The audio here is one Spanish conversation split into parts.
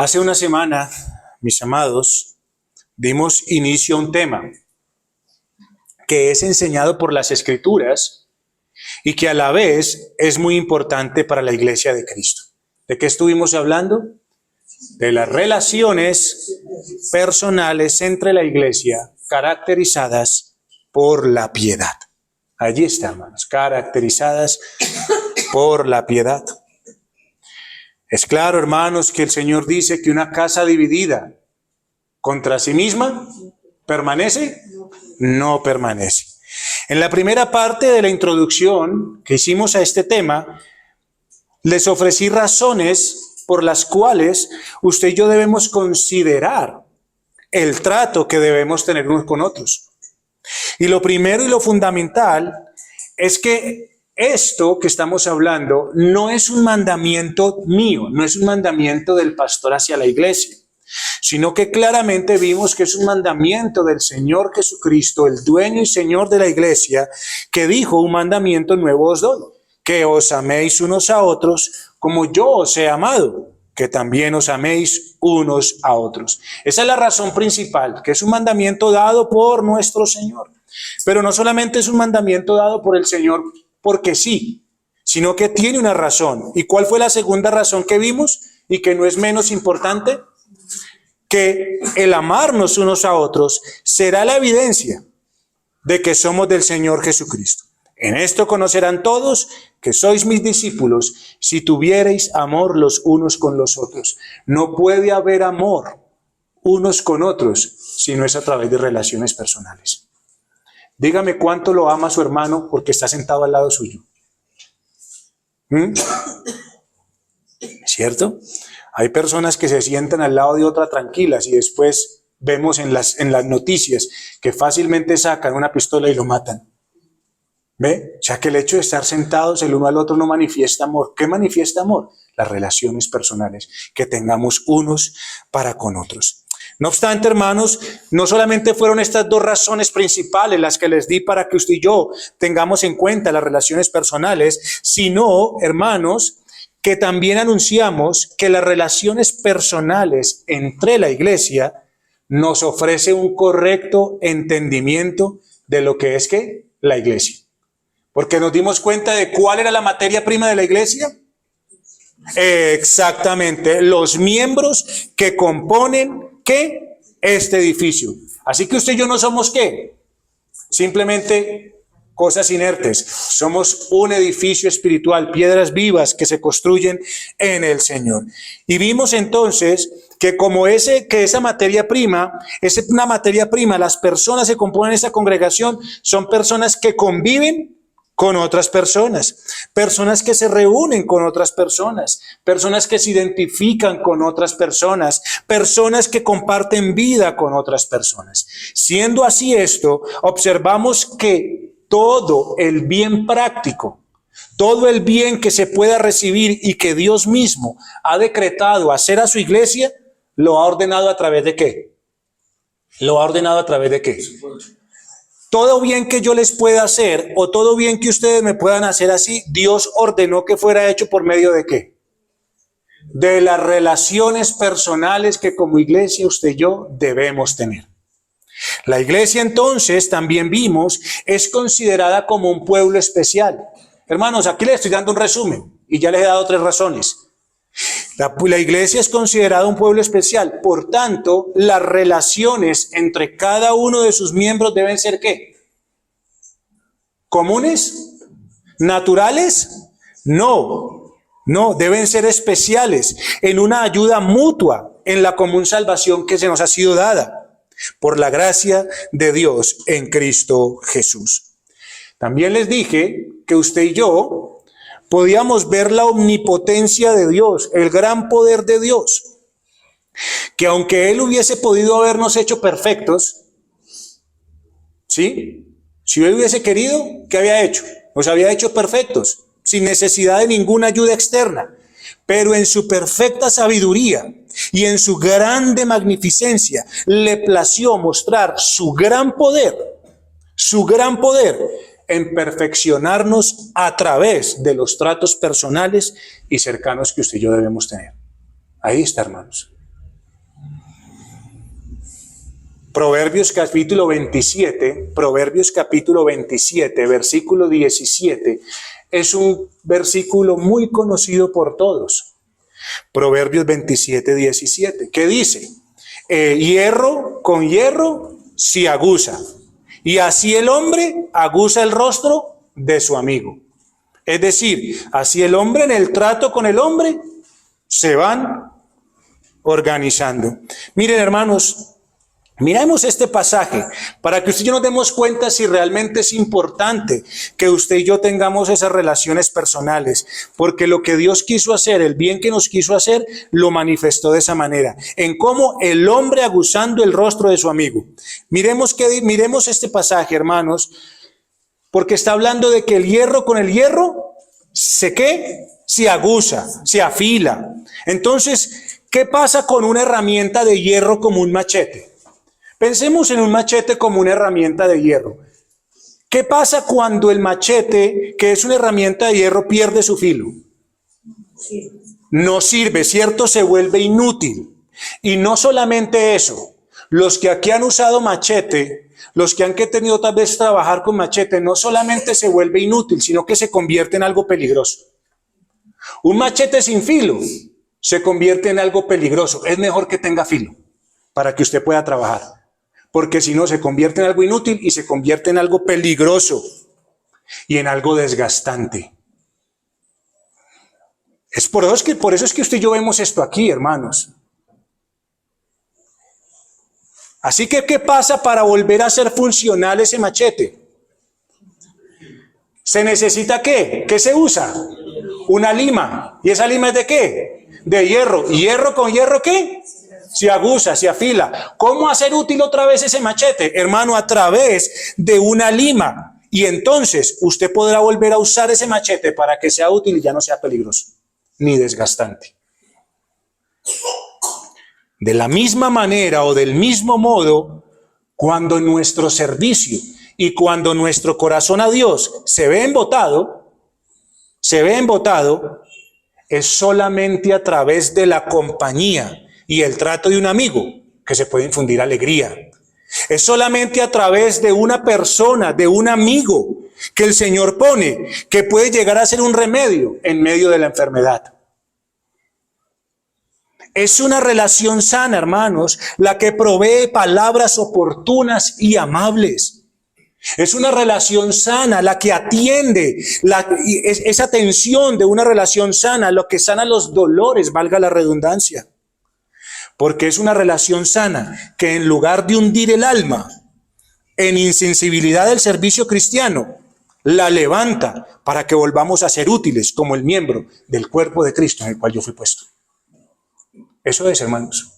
Hace una semana, mis amados, dimos inicio a un tema que es enseñado por las Escrituras y que a la vez es muy importante para la Iglesia de Cristo. ¿De qué estuvimos hablando? De las relaciones personales entre la Iglesia caracterizadas por la piedad. Allí está, hermanos, caracterizadas por la piedad. Es claro, hermanos, que el Señor dice que una casa dividida contra sí misma, ¿permanece? No permanece. En la primera parte de la introducción que hicimos a este tema, les ofrecí razones por las cuales usted y yo debemos considerar el trato que debemos tener unos con otros. Y lo primero y lo fundamental es que esto que estamos hablando no es un mandamiento mío, no es un mandamiento del pastor hacia la iglesia, sino que claramente vimos que es un mandamiento del Señor Jesucristo, el dueño y Señor de la iglesia, que dijo: un mandamiento nuevo os doy, que os améis unos a otros como yo os he amado, que también os améis unos a otros. Esa es la razón principal, que es un mandamiento dado por nuestro Señor. Pero no solamente es un mandamiento dado por el Señor porque sí, sino que tiene una razón. ¿Y cuál fue la segunda razón que vimos y que no es menos importante? Que el amarnos unos a otros será la evidencia de que somos del Señor Jesucristo. En esto conocerán todos que sois mis discípulos, si tuviereis amor los unos con los otros. No puede haber amor unos con otros si no es a través de relaciones personales. Dígame cuánto lo ama su hermano porque está sentado al lado suyo. ¿Cierto? Hay personas que se sientan al lado de otra tranquilas y después vemos en las noticias que fácilmente sacan una pistola y lo matan. ¿Ve? O sea que el hecho de estar sentados el uno al otro no manifiesta amor. ¿Qué manifiesta amor? Las relaciones personales que tengamos unos para con otros. No obstante, hermanos, no solamente fueron estas dos razones principales las que les di para que usted y yo tengamos en cuenta las relaciones personales, sino, hermanos, que también anunciamos que las relaciones personales entre la iglesia nos ofrece un correcto entendimiento de lo que es que la iglesia. Porque nos dimos cuenta de cuál era la materia prima de la iglesia. Exactamente, los miembros que componen, ¿qué? Este edificio. Así que usted y yo no somos, ¿qué? Simplemente cosas inertes. Somos un edificio espiritual, piedras vivas que se construyen en el Señor. Y vimos entonces que que esa materia prima, es una materia prima, las personas que componen esa congregación son personas que conviven con otras personas, personas que se reúnen con otras personas, personas que se identifican con otras personas, personas que comparten vida con otras personas. Siendo así esto, observamos que todo el bien práctico, todo el bien que se pueda recibir y que Dios mismo ha decretado hacer a su iglesia, lo ha ordenado a través de ¿qué? Lo ha ordenado a través de ¿qué? Todo bien que yo les pueda hacer o todo bien que ustedes me puedan hacer así, Dios ordenó que fuera hecho por medio de ¿qué? De las relaciones personales que como iglesia usted y yo debemos tener. La iglesia entonces, también vimos, es considerada como un pueblo especial. Hermanos, aquí les estoy dando un resumen y ya les he dado 3 razones. La iglesia es considerada un pueblo especial, por tanto, las relaciones entre cada uno de sus miembros deben ser ¿qué? ¿Comunes? ¿Naturales? No, deben ser especiales, en una ayuda mutua, en la común salvación que se nos ha sido dada, por la gracia de Dios en Cristo Jesús. También les dije que usted y yo podíamos ver la omnipotencia de Dios, el gran poder de Dios, que aunque Él hubiese podido habernos hecho perfectos, ¿sí? Si Él hubiese querido, ¿qué había hecho? Nos había hecho perfectos, sin necesidad de ninguna ayuda externa. Pero en su perfecta sabiduría y en su grande magnificencia, le plació mostrar su gran poder en perfeccionarnos a través de los tratos personales y cercanos que usted y yo debemos tener. Ahí está, hermanos. Proverbios capítulo 27, versículo 17, es un versículo muy conocido por todos. Proverbios 27, 17, que dice, hierro con hierro se aguza, y así el hombre aguza el rostro de su amigo. Es decir, así el hombre en el trato con el hombre se van organizando. Miren, hermanos, miremos este pasaje para que usted y yo nos demos cuenta si realmente es importante que usted y yo tengamos esas relaciones personales, porque lo que Dios quiso hacer, el bien que nos quiso hacer, lo manifestó de esa manera, en cómo el hombre aguzando el rostro de su amigo. Miremos este pasaje, hermanos, porque está hablando de que el hierro con el hierro se aguza, se afila. Entonces, ¿qué pasa con una herramienta de hierro como un machete? Pensemos en un machete como una herramienta de hierro. ¿Qué pasa cuando el machete, que es una herramienta de hierro, pierde su filo? No sirve, ¿cierto? Se vuelve inútil. Y no solamente eso, los que aquí han usado machete, los que han tenido tal vez trabajar con machete, no solamente se vuelve inútil, sino que se convierte en algo peligroso. Un machete sin filo se convierte en algo peligroso. Es mejor que tenga filo para que usted pueda trabajar, porque si no se convierte en algo inútil y se convierte en algo peligroso y en algo desgastante. Por eso es que usted y yo vemos esto aquí, hermanos. Así que, ¿qué pasa para volver a ser funcional ese machete? ¿Se necesita qué? ¿Qué se usa? Una lima. ¿Y esa lima es de qué? De hierro. ¿Y hierro con hierro qué? Se aguza, se afila. ¿Cómo hacer útil otra vez ese machete? Hermano, a través de una lima. Y entonces usted podrá volver a usar ese machete para que sea útil y ya no sea peligroso, ni desgastante. De la misma manera o del mismo modo, cuando nuestro servicio y cuando nuestro corazón a Dios se ve embotado, es solamente a través de la compañía y el trato de un amigo que se puede infundir alegría. Es solamente a través de una persona, de un amigo que el Señor pone, que puede llegar a ser un remedio en medio de la enfermedad. Es una relación sana, hermanos, la que provee palabras oportunas y amables. Es una relación sana la que atiende, esa atención de una relación sana, lo que sana los dolores, valga la redundancia. Porque es una relación sana que en lugar de hundir el alma en insensibilidad del servicio cristiano, la levanta para que volvamos a ser útiles como el miembro del cuerpo de Cristo en el cual yo fui puesto. Eso es, hermanos.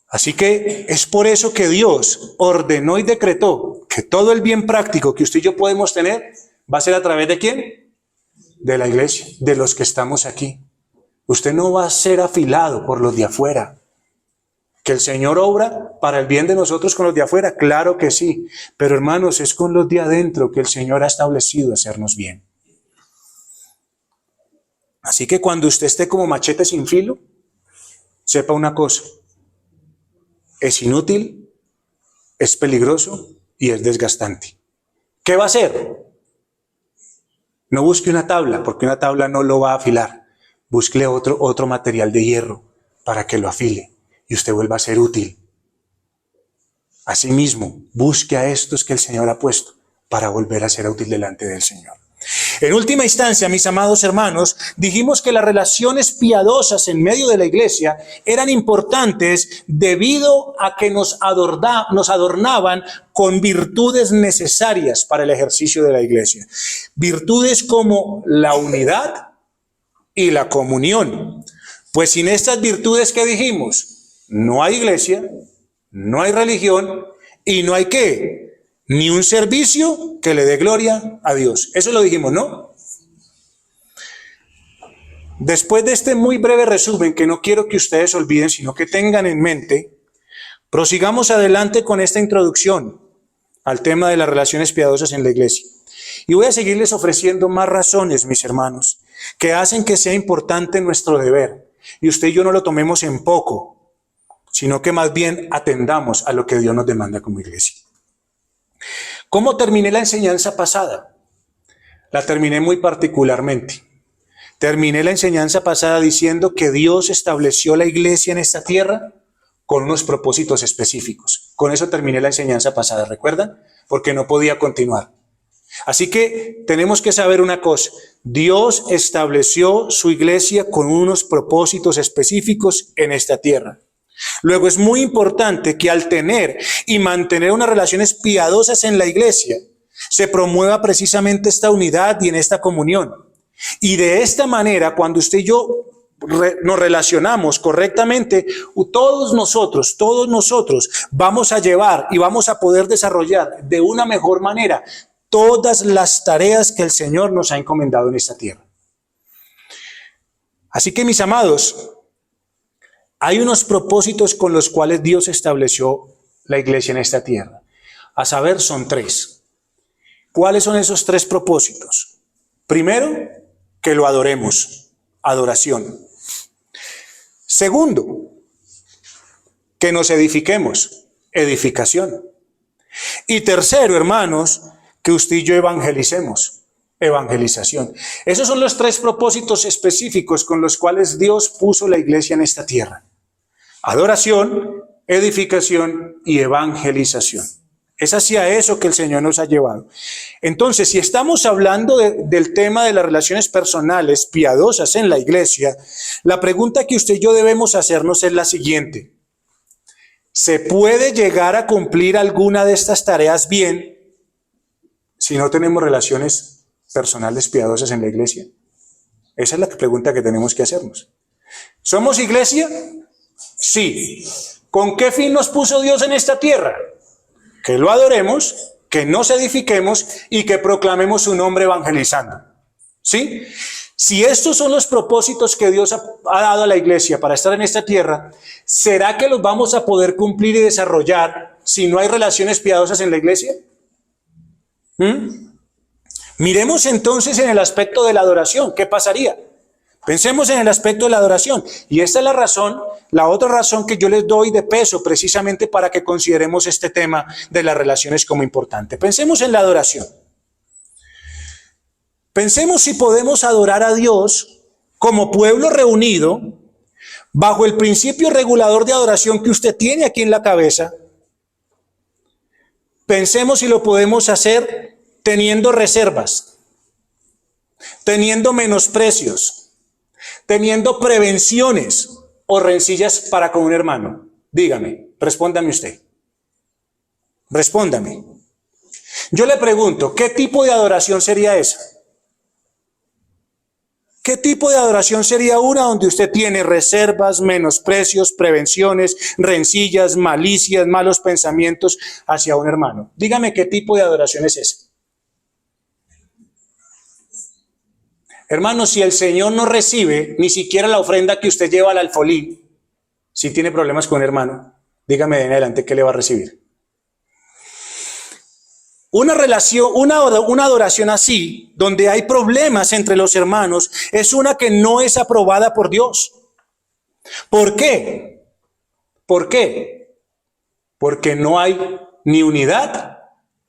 Así que es por eso que Dios ordenó y decretó que todo el bien práctico que usted y yo podemos tener va a ser a través de ¿quién? De la iglesia, de los que estamos aquí. Usted no va a ser afilado por los de afuera. ¿Que el Señor obra para el bien de nosotros con los de afuera? Claro que sí. Pero hermanos, es con los de adentro que el Señor ha establecido hacernos bien. Así que cuando usted esté como machete sin filo, sepa una cosa, es inútil, es peligroso y es desgastante. ¿Qué va a hacer? No busque una tabla, porque una tabla no lo va a afilar. Busque otro material de hierro para que lo afile y usted vuelva a ser útil. Asimismo, busque a estos que el Señor ha puesto para volver a ser útil delante del Señor. En última instancia, mis amados hermanos, dijimos que las relaciones piadosas en medio de la iglesia eran importantes debido a que nos adornaban con virtudes necesarias para el ejercicio de la iglesia. Virtudes como la unidad y la comunión. Pues sin estas virtudes que dijimos, no hay iglesia, no hay religión y no hay ¿qué? Ni un servicio que le dé gloria a Dios. Eso lo dijimos, ¿no? Después de este muy breve resumen, que no quiero que ustedes olviden, sino que tengan en mente, prosigamos adelante con esta introducción al tema de las relaciones piadosas en la iglesia. Y voy a seguirles ofreciendo más razones, mis hermanos, que hacen que sea importante nuestro deber. Y usted y yo no lo tomemos en poco, sino que más bien atendamos a lo que Dios nos demanda como iglesia. ¿Cómo terminé la enseñanza pasada? La terminé muy particularmente. Terminé la enseñanza pasada diciendo que Dios estableció la iglesia en esta tierra con unos propósitos específicos. Con eso terminé la enseñanza pasada, ¿recuerdan? Porque no podía continuar. Así que tenemos que saber una cosa. Dios estableció su iglesia con unos propósitos específicos en esta tierra. Luego es muy importante que al tener y mantener unas relaciones piadosas en la iglesia, se promueva precisamente esta unidad y en esta comunión. Y de esta manera, cuando usted y yo nos relacionamos correctamente, todos nosotros vamos a llevar y vamos a poder desarrollar de una mejor manera todas las tareas que el Señor nos ha encomendado en esta tierra. Así que, mis amados, hay unos propósitos con los cuales Dios estableció la iglesia en esta tierra. A saber, son 3. ¿Cuáles son esos 3 propósitos? Primero, que lo adoremos. Adoración. Segundo, que nos edifiquemos. Edificación. Y tercero, hermanos, que usted y yo evangelicemos. Evangelización. Esos son los 3 propósitos específicos con los cuales Dios puso la iglesia en esta tierra. Adoración, edificación y evangelización. Es hacia eso que el Señor nos ha llevado. Entonces, si estamos hablando del tema de las relaciones personales piadosas en la iglesia, la pregunta que usted y yo debemos hacernos es la siguiente. ¿Se puede llegar a cumplir alguna de estas tareas bien si no tenemos relaciones personales piadosas en la iglesia? Esa es la pregunta que tenemos que hacernos. ¿Somos iglesia? Sí. ¿Con qué fin nos puso Dios en esta tierra? Que lo adoremos, que nos edifiquemos y que proclamemos su nombre evangelizando. ¿Sí? Si estos son los propósitos que Dios ha dado a la iglesia para estar en esta tierra, ¿será que los vamos a poder cumplir y desarrollar si no hay relaciones piadosas en la iglesia? Miremos entonces en el aspecto de la adoración. ¿Qué pasaría? Pensemos en el aspecto de la adoración. Y esta es la razón, la otra razón que yo les doy de peso precisamente para que consideremos este tema de las relaciones como importante. Pensemos en la adoración. Pensemos si podemos adorar a Dios como pueblo reunido bajo el principio regulador de adoración que usted tiene aquí en la cabeza. Pensemos si lo podemos hacer teniendo reservas, teniendo menosprecios, teniendo prevenciones o rencillas para con un hermano. Dígame, respóndame usted. Respóndame. Yo le pregunto, ¿qué tipo de adoración sería esa? ¿Qué tipo de adoración sería una donde usted tiene reservas, menosprecios, prevenciones, rencillas, malicias, malos pensamientos hacia un hermano? Dígame qué tipo de adoración es esa. Hermano, si el Señor no recibe ni siquiera la ofrenda que usted lleva al alfolí, si tiene problemas con un hermano, dígame de en adelante qué le va a recibir. Una adoración así, donde hay problemas entre los hermanos, es una que no es aprobada por Dios. ¿Por qué? ¿Por qué? Porque no hay ni unidad,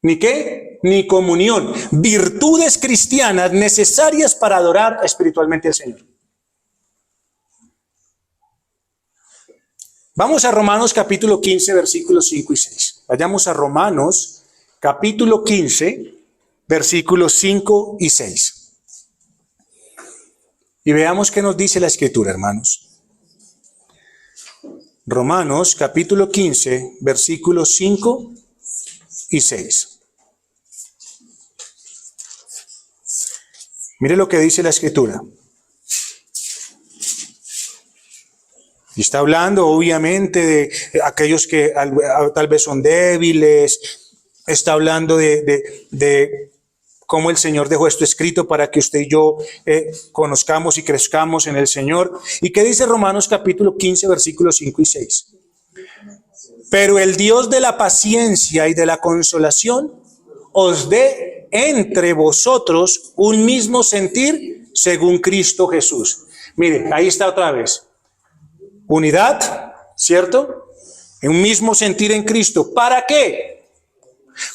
ni qué, ni comunión. Virtudes cristianas necesarias para adorar espiritualmente al Señor. Vamos a Romanos capítulo 15, versículos 5 y 6. Vayamos a Romanos capítulo 15, versículos 5 y 6. Y veamos qué nos dice la Escritura, hermanos. Romanos capítulo 15, versículos 5 y 6. Mire lo que dice la Escritura. Y está hablando obviamente de aquellos que tal vez son débiles. Está hablando de cómo el Señor dejó esto escrito para que usted y yo conozcamos y crezcamos en el Señor. ¿Y qué dice Romanos capítulo 15, versículos 5 y 6? Pero el Dios de la paciencia y de la consolación os dé entre vosotros un mismo sentir según Cristo Jesús. Mire, ahí está otra vez. Unidad, ¿cierto? en un mismo sentir en Cristo. ¿Para qué?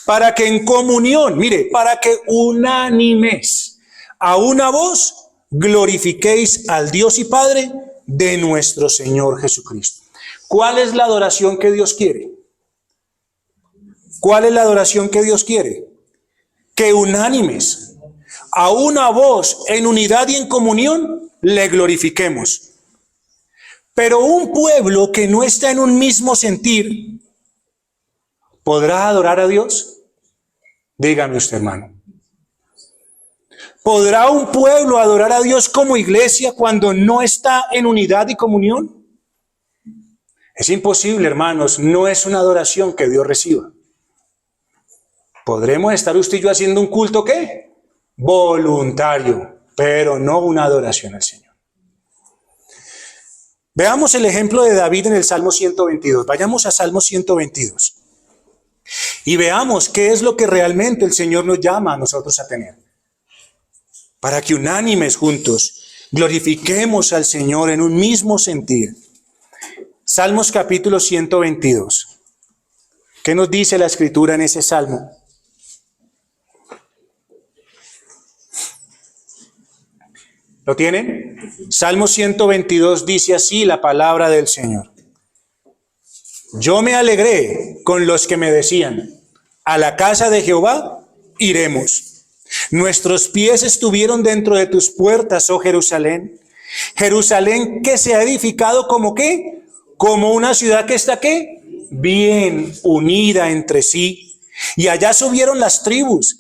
Para que en comunión, mire, para que unánimes, a una voz, glorifiquéis al Dios y Padre de nuestro Señor Jesucristo. ¿Cuál es la adoración que Dios quiere? ¿Cuál es la adoración que Dios quiere? Que unánimes, a una voz, en unidad y en comunión, le glorifiquemos. Pero un pueblo que no está en un mismo sentir, ¿podrá adorar a Dios? Dígame usted, hermano. ¿Podrá un pueblo adorar a Dios como iglesia cuando no está en unidad y comunión? Es imposible, hermanos, no es una adoración que Dios reciba. ¿Podremos estar usted y yo haciendo un culto qué? Voluntario, pero no una adoración al Señor. Veamos el ejemplo de David en el Salmo 122. Vayamos a Salmo 122. Y veamos qué es lo que realmente el Señor nos llama a nosotros a tener. Para que unánimes juntos glorifiquemos al Señor en un mismo sentir. Salmos capítulo 122. ¿Qué nos dice la Escritura en ese Salmo? ¿Lo tienen? Salmo 122 dice así la palabra del Señor. Yo me alegré con los que me decían, a la casa de Jehová iremos. Nuestros pies estuvieron dentro de tus puertas, oh Jerusalén. Jerusalén que se ha edificado como ¿qué? Como una ciudad que está ¿qué? Bien unida entre sí. Y allá subieron las tribus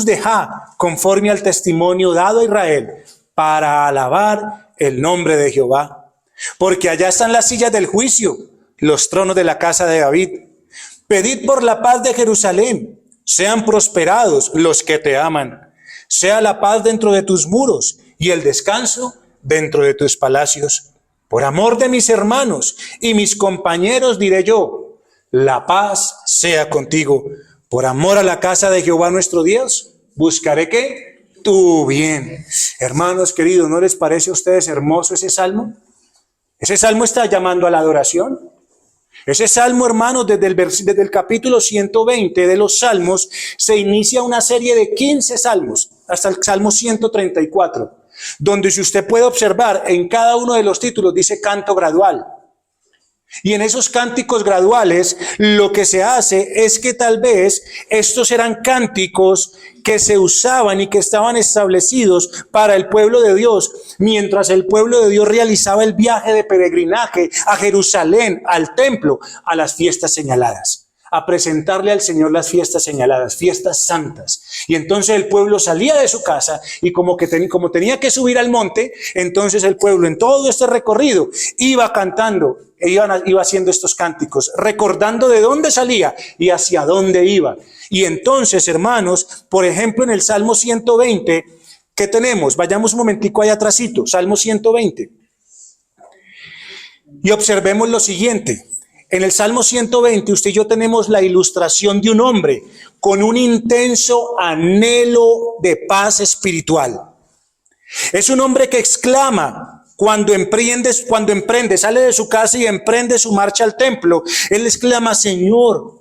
de Ja, conforme al testimonio dado a Israel, para alabar el nombre de Jehová. Porque allá están las sillas del juicio, los tronos de la casa de David. Pedid por la paz de Jerusalén, sean prosperados los que te aman. Sea la paz dentro de tus muros y el descanso dentro de tus palacios. Por amor de mis hermanos y mis compañeros diré yo, la paz sea contigo. Por amor a la casa de Jehová nuestro Dios, buscaré ¿qué? Tu bien. Hermanos queridos, ¿no les parece a ustedes hermoso ese salmo? Ese salmo está llamando a la adoración. Ese salmo, hermanos, desde el capítulo 120 de los salmos, se inicia una serie de 15 salmos, hasta el salmo 134, donde si usted puede observar, en cada uno de los títulos dice canto gradual. Y en esos cánticos graduales lo que se hace es que tal vez estos eran cánticos que se usaban y que estaban establecidos para el pueblo de Dios, mientras el pueblo de Dios realizaba el viaje de peregrinaje a Jerusalén, al templo, a las fiestas señaladas, a presentarle al Señor las fiestas señaladas, fiestas santas. Y entonces el pueblo salía de su casa y como tenía que subir al monte, entonces el pueblo en todo este recorrido iba cantando, iba haciendo estos cánticos, recordando de dónde salía y hacia dónde iba. Y entonces, hermanos, por ejemplo, en el Salmo 120, ¿qué tenemos? Vayamos un momentico allá atrásito, Salmo 120. Y observemos lo siguiente. En el Salmo 120, usted y yo tenemos la ilustración de un hombre con un intenso anhelo de paz espiritual. Es un hombre que exclama cuando emprende, sale de su casa y emprende su marcha al templo. Él exclama, Señor,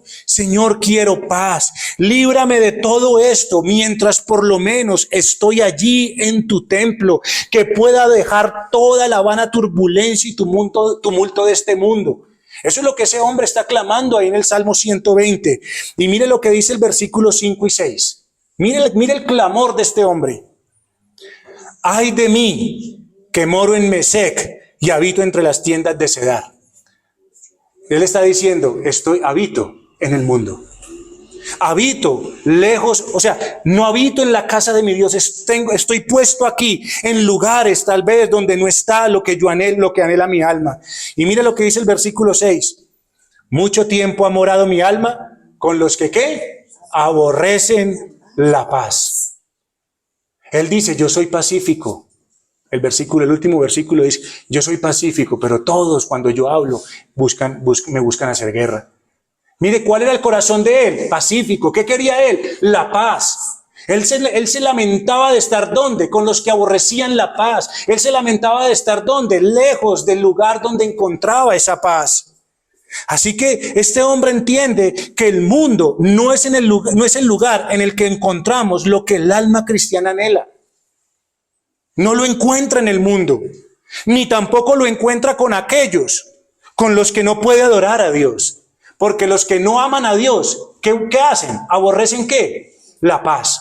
quiero paz. Líbrame de todo esto mientras por lo menos estoy allí en tu templo, que pueda dejar toda la vana turbulencia y tumulto de este mundo. Eso es lo que ese hombre está clamando ahí en el Salmo 120. Y mire lo que dice el versículo 5 y 6. Mire el clamor de este hombre. Ay de mí, que moro en Mesec y habito entre las tiendas de Cedar. Él está diciendo, habito en el mundo. Habito lejos, o sea, no habito en la casa de mi Dios, estoy puesto aquí en lugares tal vez donde no está lo que yo anhelo, lo que anhela mi alma. Y mira lo que dice el versículo 6. Mucho tiempo ha morado mi alma con los que ¿qué? Aborrecen la paz. Él dice, yo soy pacífico. El último versículo dice, yo soy pacífico, pero todos cuando yo hablo me buscan hacer guerra. Mire, ¿cuál era el corazón de él? Pacífico. ¿Qué quería él? La paz. Él se lamentaba de estar ¿dónde? Con los que aborrecían la paz. Él se lamentaba de estar ¿dónde? Lejos del lugar donde encontraba esa paz. Así que este hombre entiende que el mundo no es el lugar en el que encontramos lo que el alma cristiana anhela. No lo encuentra en el mundo, ni tampoco lo encuentra con aquellos con los que no puede adorar a Dios. Porque los que no aman a Dios, ¿qué hacen? ¿Aborrecen qué? La paz.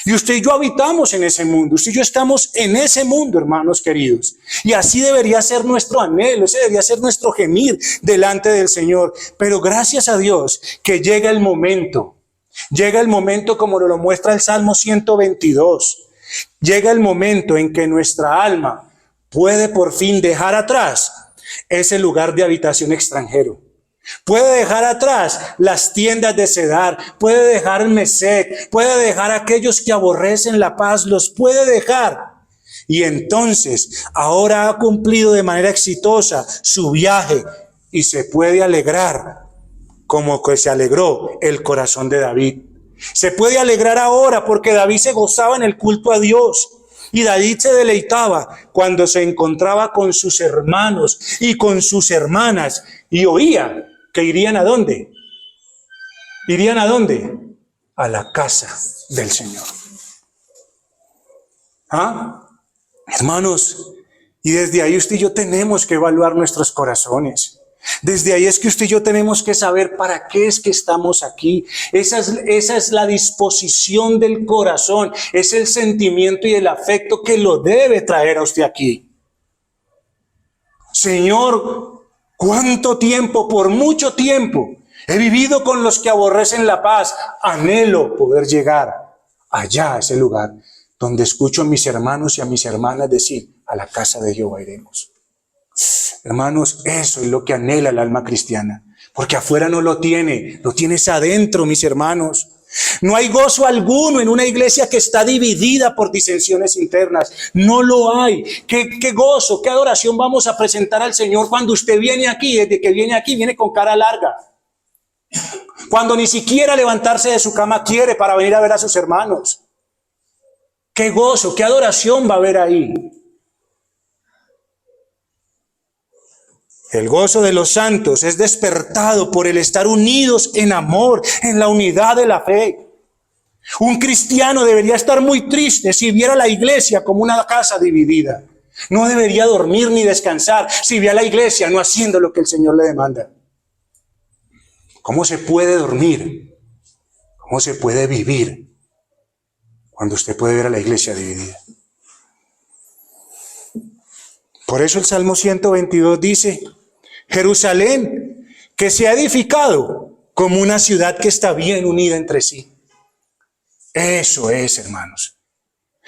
Y usted y yo habitamos en ese mundo, usted y yo estamos en ese mundo, hermanos queridos. Y así debería ser nuestro anhelo, ese debería ser nuestro gemir delante del Señor. Pero gracias a Dios que llega el momento como lo muestra el Salmo 122. Llega el momento en que nuestra alma puede por fin dejar atrás ese lugar de habitación extranjero. Puede dejar atrás las tiendas de Cedar, puede dejar el Mesec, puede dejar a aquellos que aborrecen la paz, los puede dejar. Y entonces ahora ha cumplido de manera exitosa su viaje y se puede alegrar como que se alegró el corazón de David. Se puede alegrar ahora porque David se gozaba en el culto a Dios. Y David se deleitaba cuando se encontraba con sus hermanos y con sus hermanas y oía que irían ¿a dónde? ¿Irían a dónde? A la casa del Señor. ¿Ah? Hermanos, y desde ahí usted y yo tenemos que evaluar nuestros corazones. Desde ahí es que usted y yo tenemos que saber para qué es que estamos aquí. Esa es la disposición del corazón, es el sentimiento y el afecto que lo debe traer a usted aquí. Señor, ¿cuánto tiempo? Por mucho tiempo he vivido con los que aborrecen la paz. Anhelo poder llegar allá, a ese lugar donde escucho a mis hermanos y a mis hermanas decir, a la casa de Jehová iremos. Hermanos, eso es lo que anhela el alma cristiana, porque afuera no lo tienes adentro, mis hermanos. No hay gozo alguno en una iglesia que está dividida por disensiones internas. No lo hay. ¿Qué gozo, qué adoración vamos a presentar al Señor cuando usted viene aquí? Desde que viene aquí, viene con cara larga. Cuando ni siquiera levantarse de su cama quiere para venir a ver a sus hermanos. Qué gozo, qué adoración va a haber ahí. El gozo de los santos es despertado por el estar unidos en amor, en la unidad de la fe. Un cristiano debería estar muy triste si viera la iglesia como una casa dividida. No debería dormir ni descansar si ve a la iglesia no haciendo lo que el Señor le demanda. ¿Cómo se puede dormir? ¿Cómo se puede vivir cuando usted puede ver a la iglesia dividida? Por eso el Salmo 122 dice, Jerusalén, que se ha edificado como una ciudad que está bien unida entre sí. Eso es, hermanos.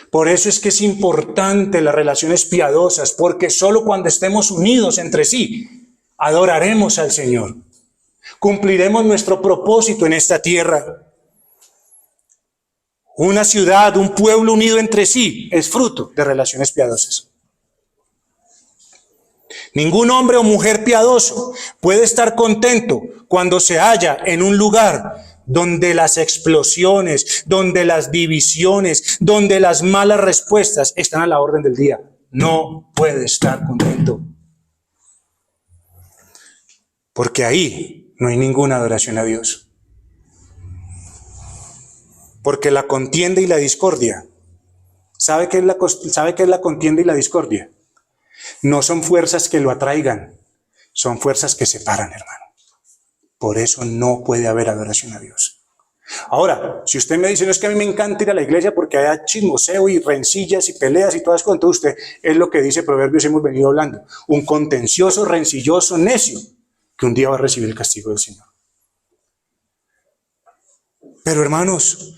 Por eso es que es importante las relaciones piadosas, porque solo cuando estemos unidos entre sí, adoraremos al Señor. Cumpliremos nuestro propósito en esta tierra. Una ciudad, un pueblo unido entre sí, es fruto de relaciones piadosas. Ningún hombre o mujer piadoso puede estar contento cuando se halla en un lugar donde las explosiones, donde las divisiones, donde las malas respuestas están a la orden del día. No puede estar contento. Porque ahí no hay ninguna adoración a Dios. Porque la contienda y la discordia, ¿sabe qué es la contienda y la discordia? No son fuerzas que lo atraigan, son fuerzas que separan, hermano. Por eso no puede haber adoración a Dios. Ahora, si usted me dice, no es que a mí me encanta ir a la iglesia porque hay chismoseo y rencillas y peleas y todas cosas, entonces usted es lo que dice Proverbios, hemos venido hablando, un contencioso, rencilloso, necio, que un día va a recibir el castigo del Señor. Pero hermanos,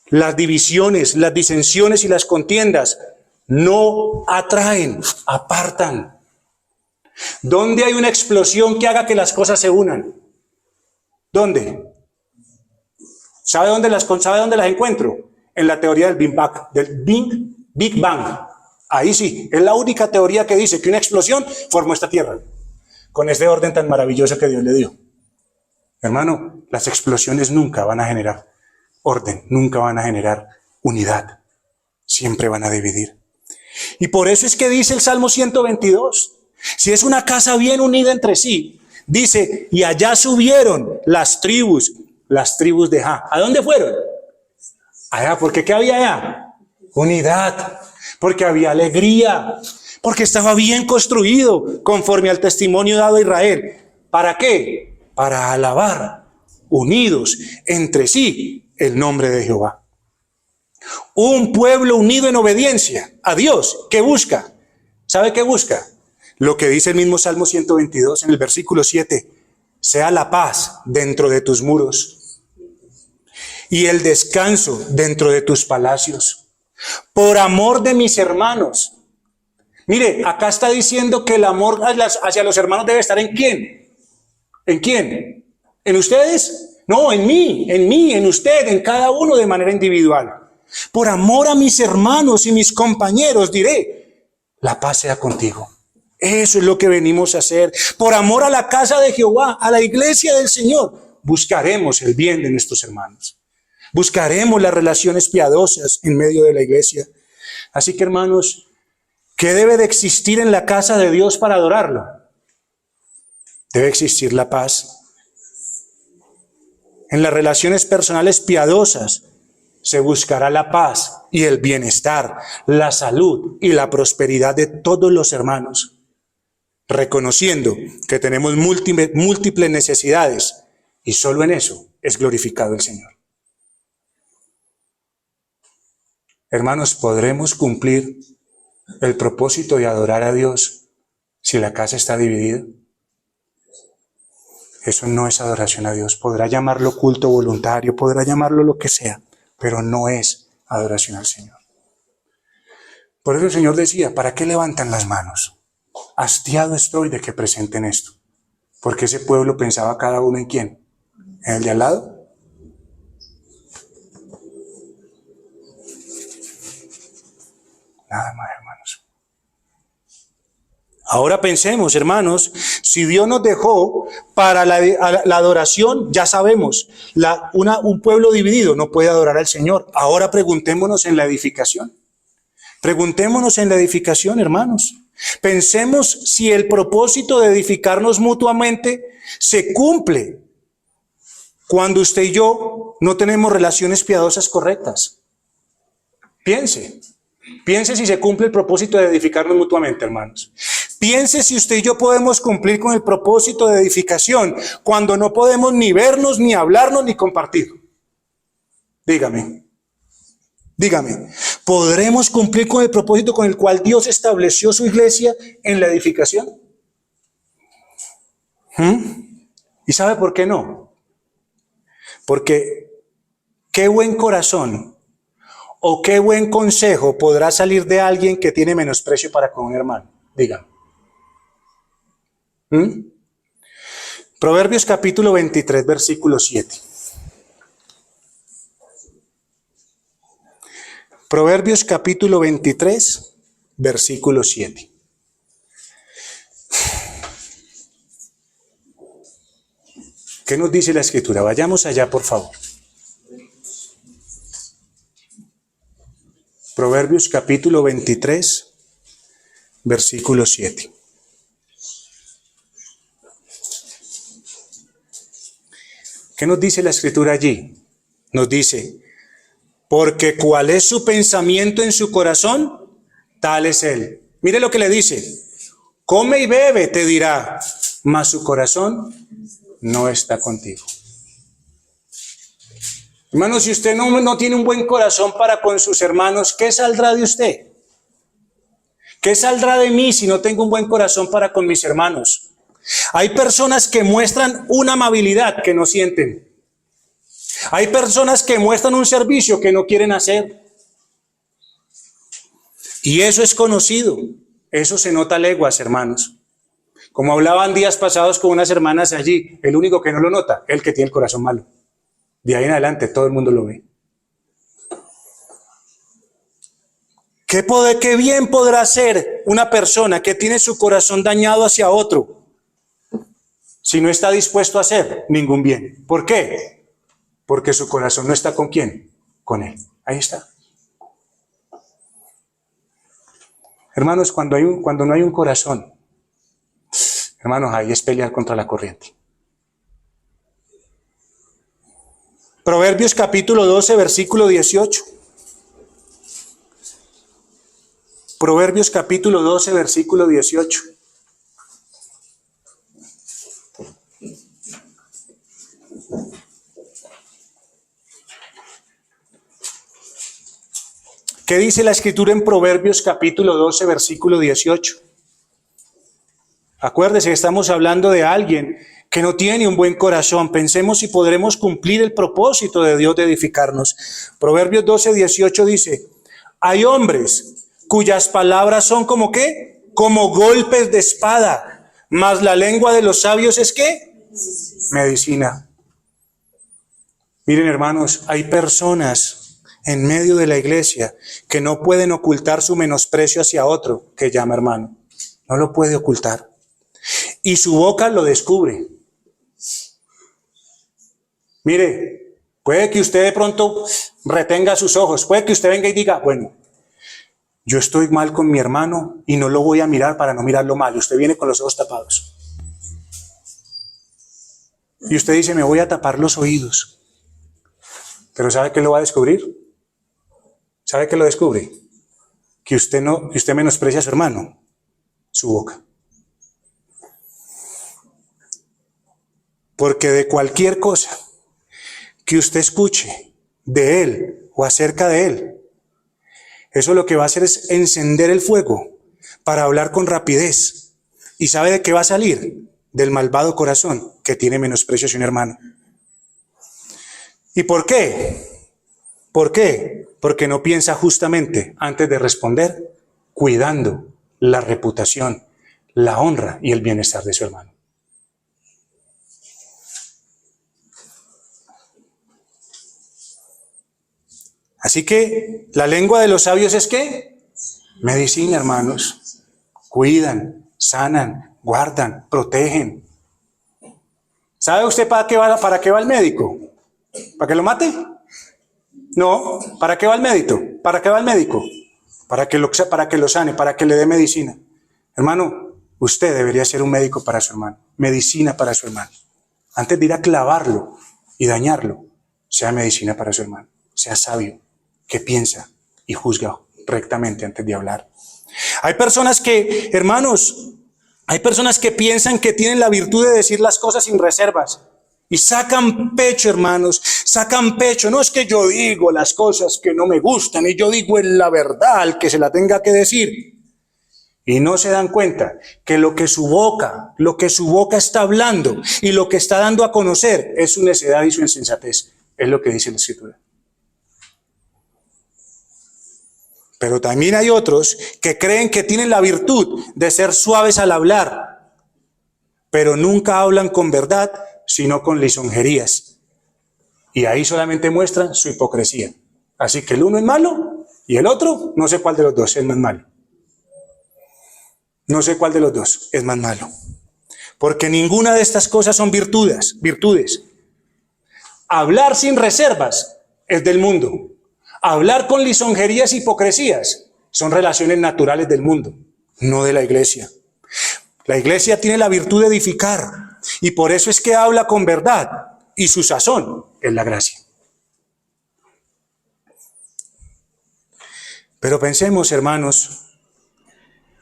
las divisiones, las disensiones y las contiendas no atraen, apartan. ¿Dónde hay una explosión que haga que las cosas se unan? ¿Dónde? ¿Sabe dónde las encuentro? En la teoría del Big Bang. Ahí sí, es la única teoría que dice que una explosión formó esta tierra, con este orden tan maravilloso que Dios le dio. Hermano, las explosiones nunca van a generar orden, nunca van a generar unidad, siempre van a dividir. Y por eso es que dice el Salmo 122, si es una casa bien unida entre sí, Dice, y allá subieron las tribus de Ja. ¿A dónde fueron? Allá, ¿porque qué había allá? Unidad, porque había alegría, porque estaba bien construido conforme al testimonio dado a Israel. ¿Para qué? Para alabar, unidos entre sí, el nombre de Jehová. Un pueblo unido en obediencia a Dios. ¿Qué busca? ¿Sabe qué busca? Lo que dice el mismo Salmo 122 en el versículo 7. Sea la paz dentro de tus muros y el descanso dentro de tus palacios. Por amor de mis hermanos. Mire, acá está diciendo que el amor hacia los hermanos debe estar ¿en quién? ¿En quién? ¿En ustedes? No, en mí, en usted, en cada uno de manera individual. Por amor a mis hermanos y mis compañeros diré, la paz sea contigo. Eso es lo que venimos a hacer. Por amor a la casa de Jehová, a la iglesia del Señor, buscaremos el bien de nuestros hermanos. Buscaremos las relaciones piadosas en medio de la iglesia. Así que, hermanos, ¿qué debe de existir en la casa de Dios para adorarlo? Debe existir la paz. En las relaciones personales piadosas se buscará la paz y el bienestar, la salud y la prosperidad de todos los hermanos, reconociendo que tenemos múltiples necesidades y solo en eso es glorificado el Señor. Hermanos, ¿podremos cumplir el propósito de adorar a Dios si la casa está dividida? Eso no es adoración a Dios. Podrá llamarlo culto voluntario, podrá llamarlo lo que sea, pero no es adoración al Señor. Por eso el Señor decía, ¿para qué levantan las manos? Hastiado estoy de que presenten esto. Porque ese pueblo pensaba cada uno en quién. ¿En el de al lado? Nada más, hermanos. Ahora pensemos, hermanos, si Dios nos dejó para la adoración, ya sabemos, un pueblo dividido no puede adorar al Señor. Ahora preguntémonos en la edificación. Preguntémonos en la edificación, hermanos. Pensemos si el propósito de edificarnos mutuamente se cumple cuando usted y yo no tenemos relaciones piadosas correctas. Piense si se cumple el propósito de edificarnos mutuamente, hermanos. Piense si usted y yo podemos cumplir con el propósito de edificación cuando no podemos ni vernos, ni hablarnos, ni compartir. Dígame, ¿podremos cumplir con el propósito con el cual Dios estableció su iglesia en la edificación? ¿Y sabe por qué no? Porque qué buen corazón o qué buen consejo podrá salir de alguien que tiene menosprecio para con un hermano. Dígame. Proverbios capítulo 23, versículo 7. Proverbios capítulo 23, versículo 7. ¿Qué nos dice la Escritura? Vayamos allá, por favor. Proverbios capítulo 23, versículo 7. ¿Qué nos dice la Escritura allí? Nos dice, porque cuál es su pensamiento en su corazón, tal es él. Mire lo que le dice, come y bebe, te dirá, mas su corazón no está contigo. Hermano, si usted no tiene un buen corazón para con sus hermanos, ¿qué saldrá de usted? ¿Qué saldrá de mí si no tengo un buen corazón para con mis hermanos? Hay personas que muestran una amabilidad que no sienten. Hay personas que muestran un servicio que no quieren hacer. Y eso es conocido. Eso se nota a leguas, hermanos. Como hablaban días pasados con unas hermanas allí, el único que no lo nota, el que tiene el corazón malo. De ahí en adelante todo el mundo lo ve. ¿Qué bien podrá hacer una persona que tiene su corazón dañado hacia otro si no está dispuesto a hacer ningún bien? ¿Por qué? Porque su corazón no está ¿con quién? Con él. Ahí está. Hermanos, cuando no hay un corazón, Hermanos, ahí es pelear contra la corriente. Proverbios capítulo 12, versículo 18. Proverbios capítulo 12, versículo 18. ¿Qué dice la Escritura en Proverbios capítulo 12, versículo 18? Acuérdese que estamos hablando de alguien que no tiene un buen corazón. Pensemos si podremos cumplir el propósito de Dios de edificarnos. Proverbios 12, 18 dice, hay hombres cuyas palabras son como ¿qué? Como golpes de espada, mas la lengua de los sabios es ¿qué? Medicina. Miren, hermanos, hay personas en medio de la iglesia que no pueden ocultar su menosprecio hacia otro que llama hermano. No lo puede ocultar. Y su boca lo descubre. Mire, puede que usted de pronto retenga sus ojos, puede que usted venga y diga, bueno, yo estoy mal con mi hermano y no lo voy a mirar para no mirarlo mal. Usted viene con los ojos tapados. Y usted dice, me voy a tapar los oídos. Pero ¿sabe qué lo va a descubrir? ¿Sabe qué lo descubre? Que usted menosprecia a su hermano, su boca. Porque de cualquier cosa que usted escuche de él o acerca de él, eso lo que va a hacer es encender el fuego para hablar con rapidez. ¿Y sabe de qué va a salir? Del malvado corazón que tiene menosprecio hacia un hermano. ¿Y por qué? ¿Por qué? Porque no piensa justamente antes de responder, cuidando la reputación, la honra y el bienestar de su hermano. Así que la lengua de los sabios es ¿qué? Medicina, hermanos. Cuidan, sanan, guardan, protegen. ¿Sabe usted para qué va el médico? ¿Para que lo mate? No. ¿Para qué va el médico? ¿Para qué va el médico? Para que lo sane, para que le dé medicina. Hermano, usted debería ser un médico para su hermano. Medicina para su hermano. Antes de ir a clavarlo y dañarlo, sea medicina para su hermano. Sea sabio, que piensa y juzga rectamente antes de hablar. Hay personas que, hermanos, hay personas que piensan que tienen la virtud de decir las cosas sin reservas. Y sacan pecho, hermanos, sacan pecho. No es que yo digo las cosas que no me gustan y yo digo en la verdad al que se la tenga que decir. Y no se dan cuenta que lo que su boca está hablando y lo que está dando a conocer es su necedad y su insensatez. Es lo que dice la Escritura. Pero también hay otros que creen que tienen la virtud de ser suaves al hablar, pero nunca hablan con verdad, sino con lisonjerías. Y ahí solamente muestran su hipocresía. Así que el uno es malo y el otro, no sé cuál de los dos es más malo. No sé cuál de los dos es más malo. Porque ninguna de estas cosas son virtudes. Hablar sin reservas es del mundo. Hablar con lisonjerías e hipocresías son relaciones naturales del mundo, no de la iglesia. La iglesia tiene la virtud de edificar y por eso es que habla con verdad y su sazón es la gracia. Pero pensemos, hermanos,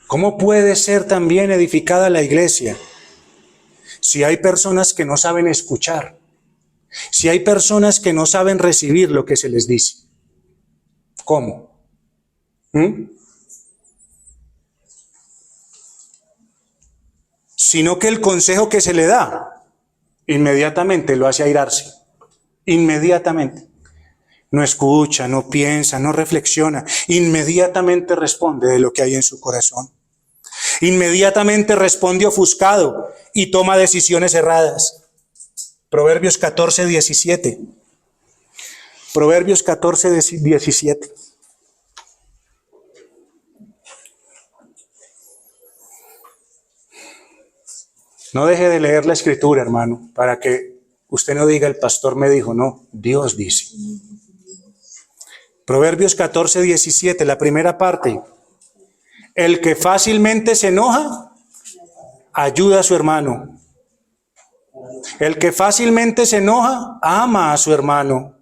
¿cómo puede ser también edificada la iglesia si hay personas que no saben escuchar? Si hay personas que no saben recibir lo que se les dice. ¿Cómo? Sino que el consejo que se le da inmediatamente lo hace airarse. Inmediatamente. No escucha, no piensa, no reflexiona. Inmediatamente responde de lo que hay en su corazón. Inmediatamente responde ofuscado y toma decisiones erradas. Proverbios 14, 17. Proverbios 14, 17. No deje de leer la Escritura, hermano, para que usted no diga el pastor me dijo, no, Dios dice. Proverbios 14, 17, la primera parte. El que fácilmente se enoja, ayuda a su hermano. El que fácilmente se enoja, ama a su hermano.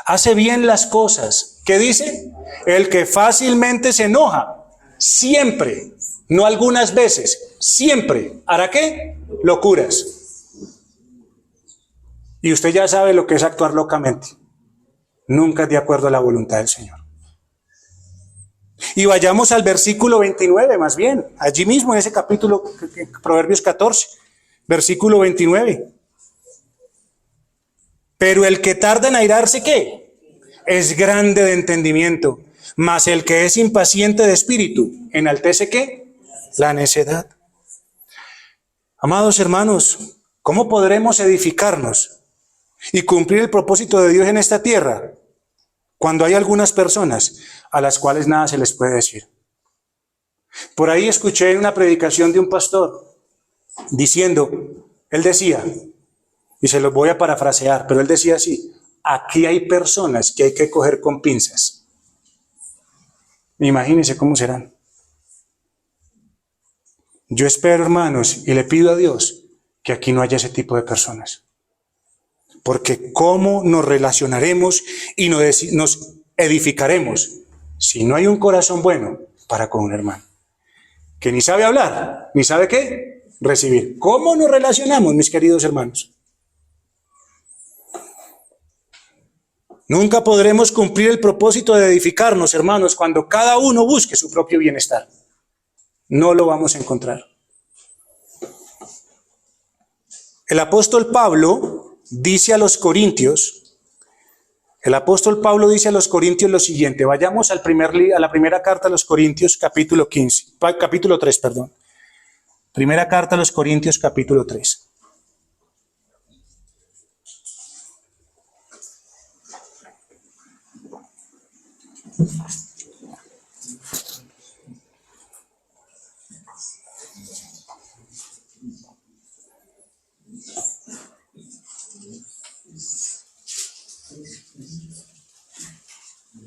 Hace bien las cosas. ¿Qué dice? El que fácilmente se enoja, siempre, no algunas veces, siempre. ¿Hará qué? Locuras. Y usted ya sabe lo que es actuar locamente. Nunca es de acuerdo a la voluntad del Señor. Y vayamos al versículo 29, más bien, allí mismo en ese capítulo, Proverbios 14, versículo 29. Pero el que tarda en airarse, ¿qué? Es grande de entendimiento, mas el que es impaciente de espíritu, ¿enaltece qué? La necedad. Amados hermanos, ¿cómo podremos edificarnos y cumplir el propósito de Dios en esta tierra cuando hay algunas personas a las cuales nada se les puede decir? Por ahí escuché una predicación de un pastor diciendo, él decía, y se los voy a parafrasear, pero él decía así: aquí hay personas que hay que coger con pinzas. Imagínense cómo serán. Yo espero, hermanos, y le pido a Dios que aquí no haya ese tipo de personas. Porque ¿cómo nos relacionaremos y nos edificaremos si no hay un corazón bueno para con un hermano? Que ni sabe hablar, ni sabe qué recibir. ¿Cómo nos relacionamos, mis queridos hermanos? Nunca podremos cumplir el propósito de edificarnos, hermanos, cuando cada uno busque su propio bienestar. No lo vamos a encontrar. El apóstol Pablo dice a los Corintios, lo siguiente. Vayamos a la primera carta a los Corintios, capítulo 3. Primera carta a los Corintios, capítulo 3.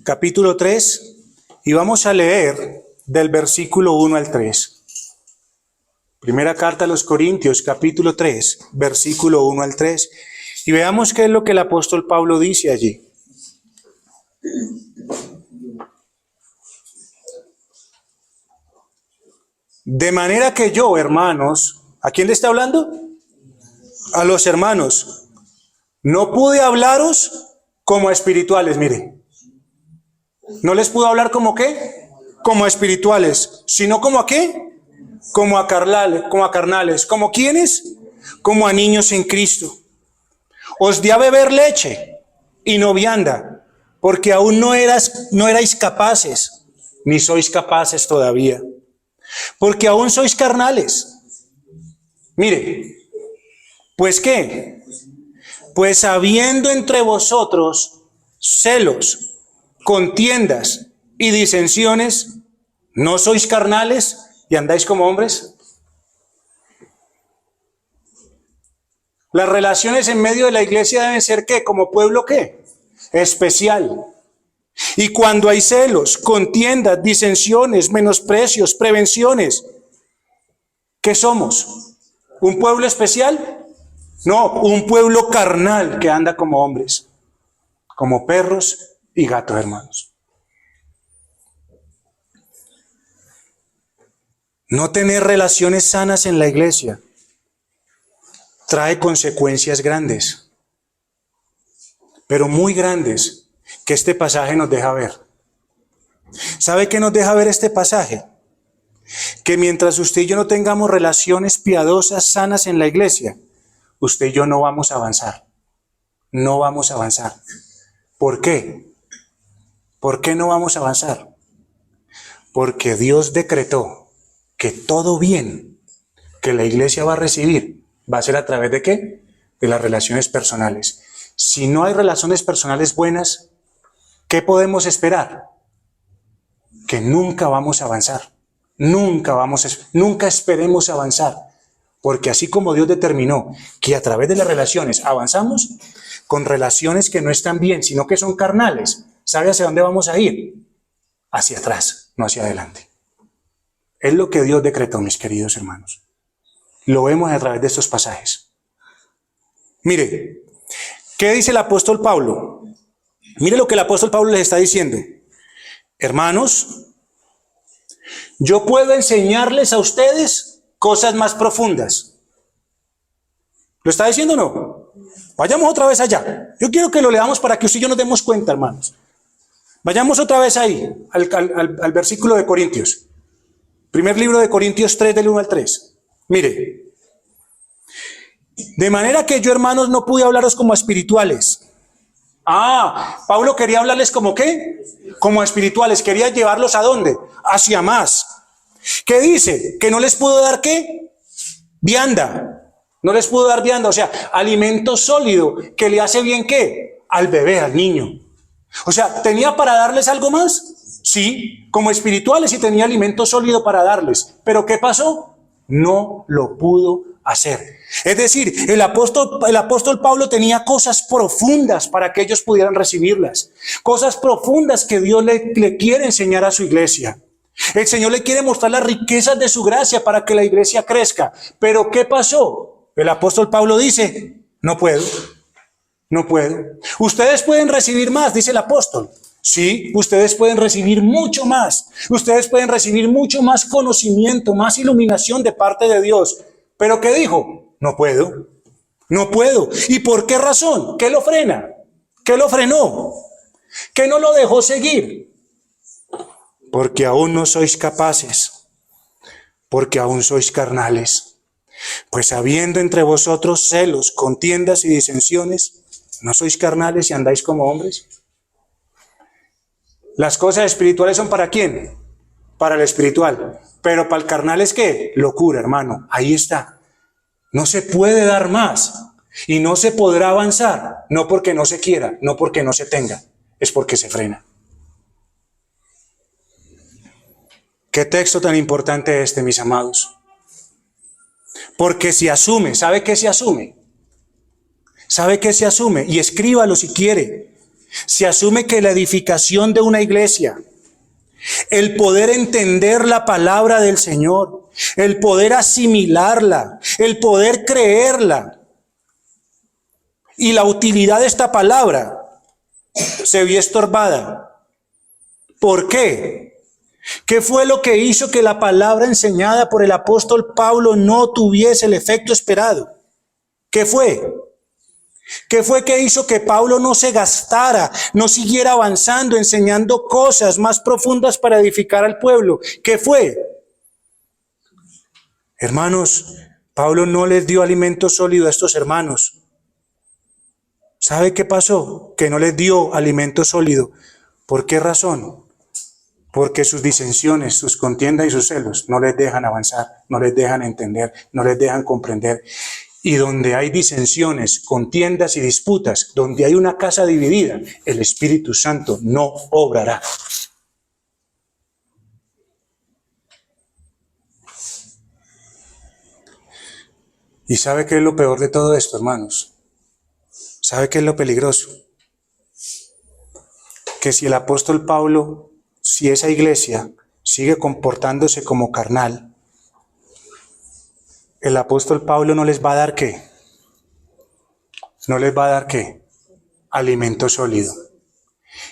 Capítulo 3, y vamos a leer del versículo 1 al 3. Primera carta a los Corintios, capítulo 3, versículo 1 al 3. Y veamos qué es lo que el apóstol Pablo dice allí. De manera que yo, hermanos, ¿a quién le está hablando? A los hermanos. No pude hablaros como a espirituales, mire. No les pude hablar como qué, como a espirituales, sino como a qué, como a carnales. ¿Como quiénes? Como a niños en Cristo. Os di a beber leche y no vianda, porque aún no erais capaces, ni sois capaces todavía, porque aún sois carnales. Mire, pues ¿qué? Pues habiendo entre vosotros celos, contiendas y disensiones, ¿no sois carnales y andáis como hombres? Las relaciones en medio de la iglesia deben ser ¿qué? Como pueblo ¿qué? Especial. Y cuando hay celos, contiendas, disensiones, menosprecios, prevenciones, ¿qué somos? ¿Un pueblo especial? No, un pueblo carnal que anda como hombres, como perros y gatos, hermanos. No tener relaciones sanas en la iglesia trae consecuencias grandes, pero muy grandes, que este pasaje nos deja ver. ¿Sabe qué nos deja ver este pasaje? Que mientras usted y yo no tengamos relaciones piadosas, sanas en la iglesia, usted y yo no vamos a avanzar. No vamos a avanzar. ¿Por qué? ¿Por qué no vamos a avanzar? Porque Dios decretó que todo bien que la iglesia va a recibir va a ser a través de ¿qué? De las relaciones personales. Si no hay relaciones personales buenas, ¿qué podemos esperar? Que nunca vamos a avanzar. Nunca esperemos avanzar. Porque así como Dios determinó que a través de las relaciones avanzamos, con relaciones que no están bien, sino que son carnales, ¿sabe hacia dónde vamos a ir? Hacia atrás, no hacia adelante. Es lo que Dios decretó, mis queridos hermanos. Lo vemos a través de estos pasajes. Mire, ¿qué dice el apóstol Pablo? Mire lo que el apóstol Pablo les está diciendo. Hermanos, yo puedo enseñarles a ustedes cosas más profundas. ¿Lo está diciendo o no? Vayamos otra vez allá. Yo quiero que lo leamos para que usted y yo nos demos cuenta, hermanos. Vayamos otra vez ahí, al versículo de Corintios. Primer libro de Corintios 3, del 1 al 3. Mire. De manera que yo, hermanos, no pude hablaros como a espirituales. Pablo quería hablarles como ¿qué? Como a espirituales. Quería llevarlos ¿a dónde? Hacia más. ¿Qué dice? Que no les pudo dar ¿qué? Vianda. No les pudo dar vianda, o sea, alimento sólido que le hace bien ¿qué? Al bebé, al niño. O sea, ¿tenía para darles algo más? Sí, como espirituales, y tenía alimento sólido para darles. ¿Pero qué pasó? No lo pudo hacer. Es decir, el apóstol Pablo tenía cosas profundas para que ellos pudieran recibirlas. Cosas profundas que Dios le quiere enseñar a su iglesia. El Señor le quiere mostrar las riquezas de su gracia para que la iglesia crezca. ¿Pero qué pasó? El apóstol Pablo dice, no puedo. Ustedes pueden recibir más, dice el apóstol. Sí, ustedes pueden recibir mucho más. Ustedes pueden recibir mucho más conocimiento, más iluminación de parte de Dios. ¿Pero qué dijo? No puedo. ¿Y por qué razón? ¿Qué lo frena? ¿Qué lo frenó? ¿Qué no lo dejó seguir? Porque aún no sois capaces. Porque aún sois carnales. Pues habiendo entre vosotros celos, contiendas y disensiones, ¿no sois carnales y andáis como hombres? Las cosas espirituales son ¿para quién? Para el espiritual. Pero para el carnal es ¿qué? Locura, hermano. Ahí está. No se puede dar más. Y no se podrá avanzar. No porque no se quiera, no porque no se tenga. Es porque se frena. ¿Qué texto tan importante este, mis amados? Porque se asume. ¿Sabe qué se asume? Y escríbalo si quiere. Se asume que la edificación de una iglesia, el poder entender la palabra del Señor, el poder asimilarla, el poder creerla y la utilidad de esta palabra se vio estorbada. ¿Por qué? ¿Qué fue lo que hizo que la palabra enseñada por el apóstol Pablo no tuviese el efecto esperado? ¿Qué fue? ¿Qué fue que hizo que Pablo no se gastara, no siguiera avanzando, enseñando cosas más profundas para edificar al pueblo? ¿Qué fue? Hermanos, Pablo no les dio alimento sólido a estos hermanos. ¿Sabe qué pasó? Que no les dio alimento sólido. ¿Por qué razón? Porque sus disensiones, sus contiendas y sus celos no les dejan avanzar, no les dejan entender, no les dejan comprender. Y donde hay disensiones, contiendas y disputas, donde hay una casa dividida, el Espíritu Santo no obrará. ¿Y sabe qué es lo peor de todo esto, hermanos? ¿Sabe qué es lo peligroso? Que si el apóstol Pablo, si esa iglesia sigue comportándose como carnal, el apóstol Pablo no les va a dar ¿qué? No les va a dar ¿qué? Alimento sólido.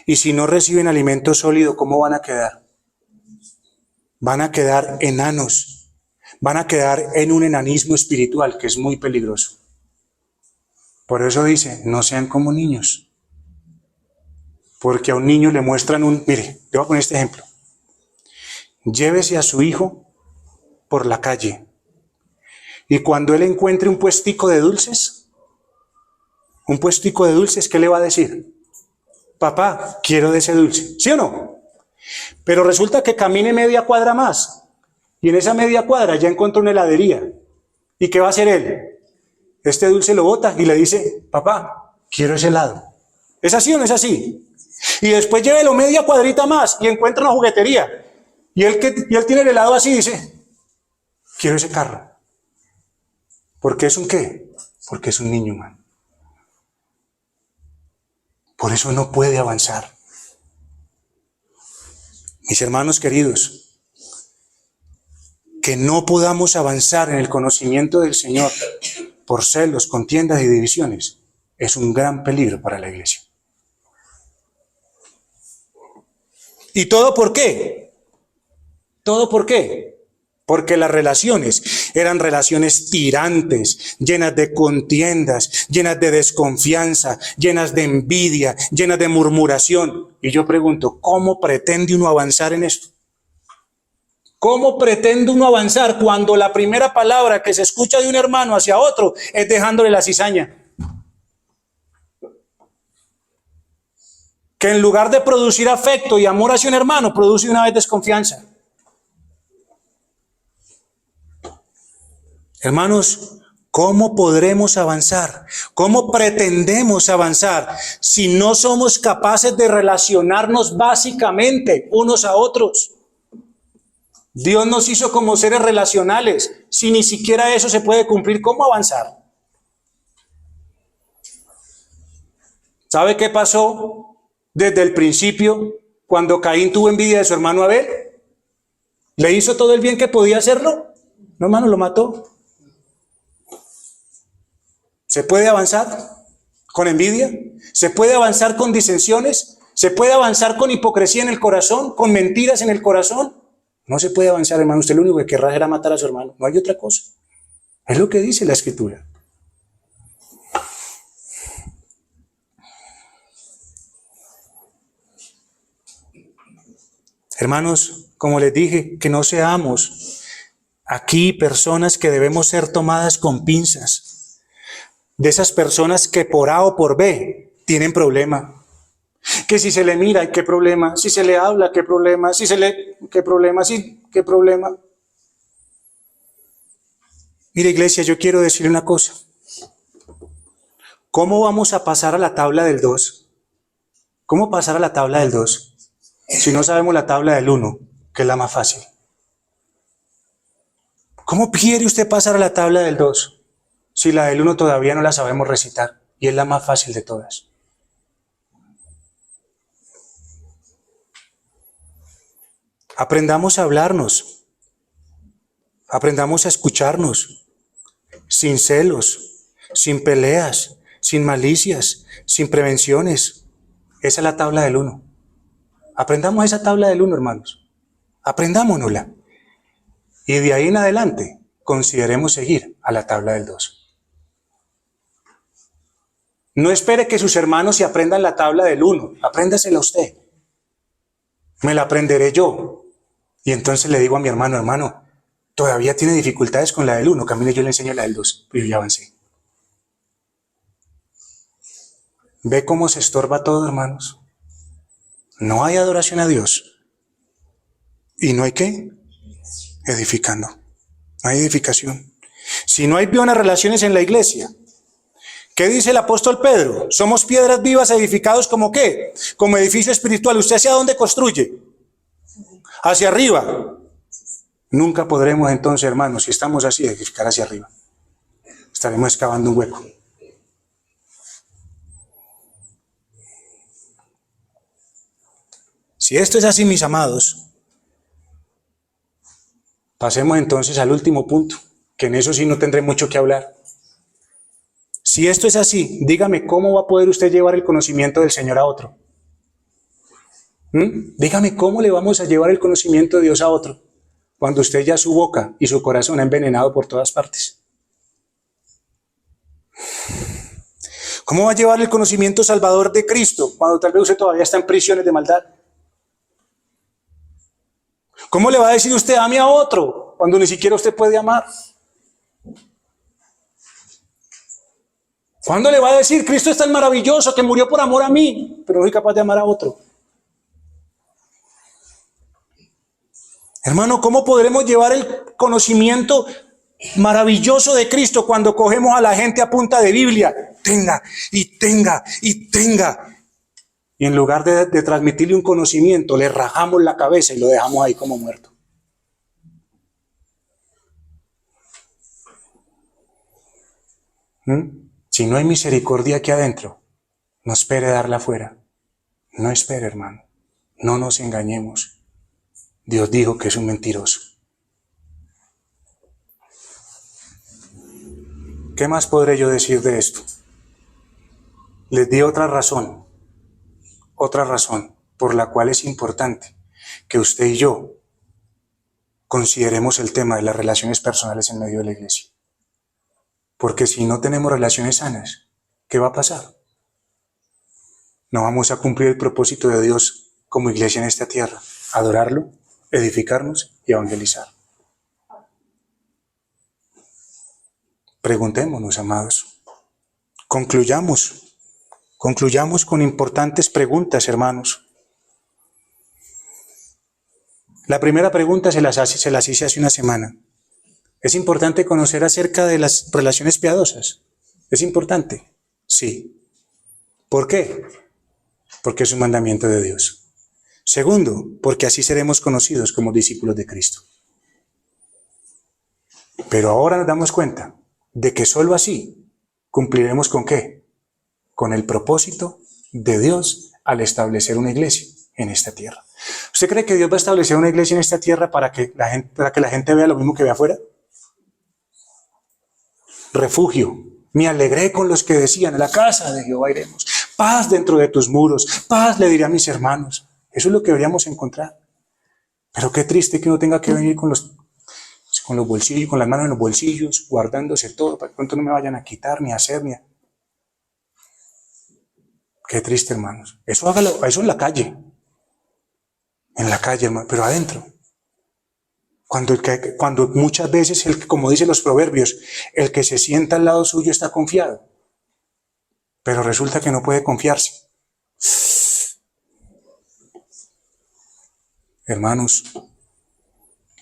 Y si no reciben alimento sólido, ¿cómo van a quedar? Van a quedar enanos. Van a quedar en un enanismo espiritual que es muy peligroso. Por eso dice, no sean como niños. Porque a un niño le muestran mire, le voy a poner este ejemplo. Llévese a su hijo por la calle. Y cuando él encuentre un puestico de dulces, ¿qué le va a decir? Papá, quiero de ese dulce. ¿Sí o no? Pero resulta que camine media cuadra más. Y en esa media cuadra ya encontró una heladería. ¿Y qué va a hacer él? Este dulce lo bota y le dice, papá, quiero ese helado. ¿Es así o no es así? Y después llévelo media cuadrita más y encuentra una juguetería. Y él tiene el helado así y dice, quiero ese carro. ¿Por qué es un qué? Porque es un niño humano. Por eso no puede avanzar. Mis hermanos queridos, que no podamos avanzar en el conocimiento del Señor por celos, contiendas y divisiones es un gran peligro para la iglesia. ¿Y todo por qué? ¿Todo por qué? Porque las relaciones eran relaciones tirantes, llenas de contiendas, llenas de desconfianza, llenas de envidia, llenas de murmuración. Y yo pregunto, ¿cómo pretende uno avanzar en esto? ¿Cómo pretende uno avanzar cuando la primera palabra que se escucha de un hermano hacia otro es dejándole la cizaña? Que en lugar de producir afecto y amor hacia un hermano, produce una vez desconfianza. Hermanos, ¿cómo podremos avanzar? ¿Cómo pretendemos avanzar si no somos capaces de relacionarnos básicamente unos a otros? Dios nos hizo como seres relacionales. Si ni siquiera eso se puede cumplir, ¿cómo avanzar? ¿Sabe qué pasó desde el principio cuando Caín tuvo envidia de su hermano Abel? ¿Le hizo todo el bien que podía hacerlo? No, hermano, lo mató. ¿Se puede avanzar con envidia? ¿Se puede avanzar con disensiones? ¿Se puede avanzar con hipocresía en el corazón? ¿Con mentiras en el corazón? No se puede avanzar, hermano. Usted lo único que querrá era matar a su hermano. No hay otra cosa. Es lo que dice la Escritura. Hermanos, como les dije, que no seamos aquí personas que debemos ser tomadas con pinzas. De esas personas que por A o por B tienen problema. Que si se le mira, ¿qué problema? Si se le habla, ¿qué problema? Si se le, ¿qué problema? Sí, ¿qué problema? Mire, iglesia, yo quiero decirle una cosa. ¿Cómo vamos a pasar a la tabla del 2? ¿Cómo pasar a la tabla del 2? Si no sabemos la tabla del 1, que es la más fácil. ¿Cómo quiere usted pasar a la tabla del 2? Si la del 1 todavía no la sabemos recitar y es la más fácil de todas. Aprendamos a hablarnos, aprendamos a escucharnos, sin celos, sin peleas, sin malicias, sin prevenciones. Esa es la tabla del 1. Aprendamos esa tabla del 1, hermanos. Aprendámonosla. Y de ahí en adelante consideremos seguir a la tabla del 2. No espere que sus hermanos se aprendan la tabla del 1. Apréndasela usted. Me la aprenderé yo. Y entonces le digo a mi hermano, hermano, todavía tiene dificultades con la del 1. Camine, yo le enseño la del 2. Y yo ya avancé. ¿Ve cómo se estorba todo, hermanos? No hay adoración a Dios. ¿Y no hay qué? Edificando. No hay edificación. Si no hay buenas relaciones en la iglesia, ¿qué dice el apóstol Pedro? Somos piedras vivas edificados como ¿qué? Como edificio espiritual. ¿Usted hacia dónde construye? Hacia arriba. Nunca podremos entonces, hermanos, si estamos así, edificar hacia arriba. Estaremos excavando un hueco. Si esto es así, mis amados, pasemos entonces al último punto, que en eso sí no tendré mucho que hablar. Si esto es así, dígame cómo va a poder usted llevar el conocimiento del Señor a otro. Dígame cómo le vamos a llevar el conocimiento de Dios a otro, cuando usted ya su boca y su corazón ha envenenado por todas partes. ¿Cómo va a llevar el conocimiento salvador de Cristo, cuando tal vez usted todavía está en prisiones de maldad? ¿Cómo le va a decir usted ame a otro, cuando ni siquiera usted puede amar? ¿Cuándo le va a decir Cristo es tan maravilloso que murió por amor a mí, pero no soy capaz de amar a otro? Hermano, ¿cómo podremos llevar el conocimiento maravilloso de Cristo cuando cogemos a la gente a punta de Biblia? Tenga, y tenga, y tenga. Y en lugar de transmitirle un conocimiento, le rajamos la cabeza y lo dejamos ahí como muerto. Si no hay misericordia aquí adentro, no espere darla afuera. No espere, hermano. No nos engañemos. Dios dijo que es un mentiroso. ¿Qué más podré yo decir de esto? Les di otra razón por la cual es importante que usted y yo consideremos el tema de las relaciones personales en medio de la iglesia. Porque si no tenemos relaciones sanas, ¿qué va a pasar? No vamos a cumplir el propósito de Dios como iglesia en esta tierra: adorarlo, edificarnos y evangelizar. Preguntémonos, amados. Concluyamos con importantes preguntas, hermanos. La primera pregunta se las hice hace una semana. ¿Es importante conocer acerca de las relaciones piadosas? ¿Es importante? Sí. ¿Por qué? Porque es un mandamiento de Dios. Segundo, porque así seremos conocidos como discípulos de Cristo. Pero ahora nos damos cuenta de que solo así cumpliremos ¿con qué? Con el propósito de Dios al establecer una iglesia en esta tierra. ¿Usted cree que Dios va a establecer una iglesia en esta tierra para que la gente vea lo mismo que ve afuera? Refugio. Me alegré con los que decían: a la casa de Jehová iremos. Paz dentro de tus muros. Paz le diré a mis hermanos. Eso es lo que deberíamos encontrar. Pero qué triste que uno tenga que venir con los bolsillos, con las manos en los bolsillos, guardándose todo para que pronto no me vayan a quitar ni a hacer ni a... Qué triste, hermanos. Eso hágalo, eso en la calle. En la calle, hermano, pero adentro. Cuando muchas veces, como dicen los proverbios, el que se sienta al lado suyo está confiado. Pero resulta que no puede confiarse. Hermanos,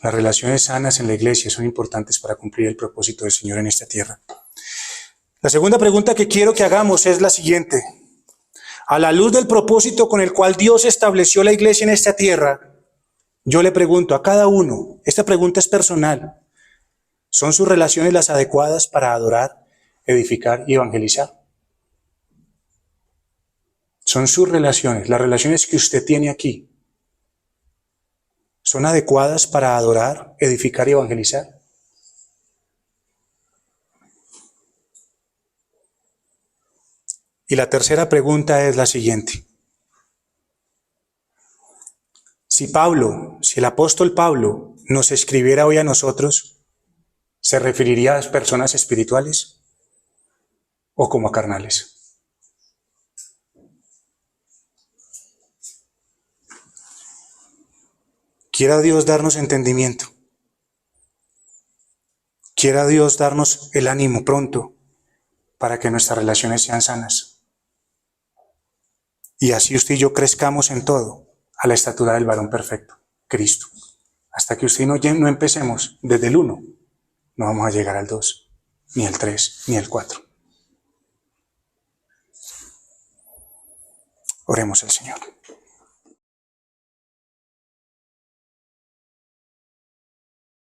las relaciones sanas en la iglesia son importantes para cumplir el propósito del Señor en esta tierra. La segunda pregunta que quiero que hagamos es la siguiente. A la luz del propósito con el cual Dios estableció la iglesia en esta tierra, yo le pregunto a cada uno, esta pregunta es personal: ¿son sus relaciones las adecuadas para adorar, edificar y evangelizar? ¿Son sus relaciones, las relaciones que usted tiene aquí, son adecuadas para adorar, edificar y evangelizar? Y la tercera pregunta es la siguiente. Si el apóstol Pablo nos escribiera hoy a nosotros, ¿se referiría a personas espirituales o como a carnales? Quiera Dios darnos entendimiento. Quiera Dios darnos el ánimo pronto para que nuestras relaciones sean sanas. Y así usted y yo crezcamos en todo a la estatura del varón perfecto, Cristo. Hasta que usted y yo no empecemos desde el 1, no vamos a llegar al 2, ni al 3, ni al 4. Oremos al Señor.